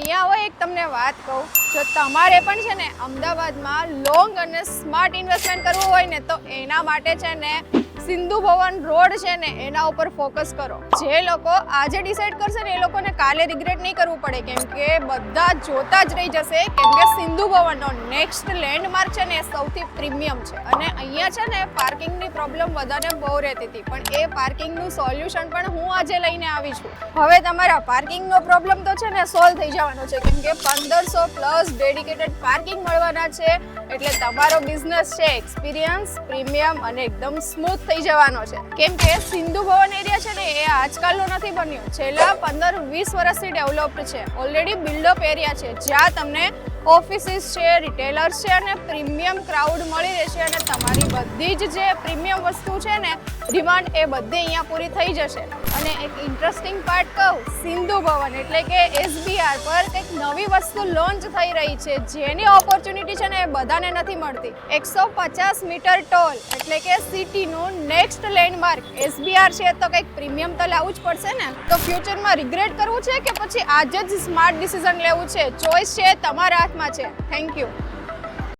અહીંયા હોય એક તમને વાત કહું, જો તમારે પણ છે ને અમદાવાદમાં લોંગ અને સ્માર્ટ ઇન્વેસ્ટમેન્ટ કરવું હોય ને તો એના માટે છે ને સિંધુ ભવન રોડ છે ને એના ઉપર ફોકસ કરો. જે લોકો આજે ડિસાઈડ કરશે ને એ લોકોને કાલે રિગ્રેટ નહીં કરવું પડે, કેમ કે બધા જોતા જ રહી જશે, કેમ કે સિંધુ ભવનનો નેક્સ્ટ લેન્ડમાર્ક છે ને એ સૌથી પ્રીમિયમ છે. અને અહીંયા છે ને પાર્કિંગની પ્રોબ્લેમ બધાને બહુ રહેતી હતી, પણ એ પાર્કિંગનું સોલ્યુશન પણ હું આજે લઈને આવી છું. હવે તમારા પાર્કિંગનો પ્રોબ્લેમ તો છે ને સોલ્વ થઈ જવાનો છે, કેમ કે 1500 પ્લસ ડેડિકેટેડ પાર્કિંગ મળવાના છે. એટલે તમારો બિઝનેસ છે એક્સપિરિયન્સ, પ્રીમિયમ અને એકદમ સ્મૂથ થઈ જવાનો છે. કેમ કે સિંધુ ભવન એરિયા છે ને એ આજકાલનો નથી બન્યો, છેલ્લા 15-20 વર્ષથી ડેવલપ્ડ છે. ઓલરેડી બિલ્ડઅપ એરિયા છે, જ્યાં તમને ઓફિસીસ છે, રિટેલર્સ છે અને પ્રીમિયમ ક્રાઉડ મળી રહેશે. અને તમારી બધી જ જે પ્રીમિયમ વસ્તુ છે ને ડિમાન્ડ એ બધી અહીંયા પૂરી થઈ જશે. અને એક ઇન્ટરેસ્ટિંગ પાર્ટ કહું, સિંધુ ભવન એટલે કે SBR પર એક નવી વસ્તુ લોન્ચ થઈ રહી છે, જેની ઓપોર્ચ્યુનિટી છે ને એ બધાને નથી મળતી. 150 મીટર ટોલ એટલે કે સિટીનું નેક્સ્ટ લેન્ડમાર્ક SBR છે, તો કંઈક પ્રીમિયમ તો લાવવું જ પડશે ને. તો ફ્યુચરમાં રિગ્રેટ કરવું છે કે પછી આજે જ સ્માર્ટ ડિસિઝન લેવું છે, ચોઇસ છે તમારા હાથમાં છે. Thank you.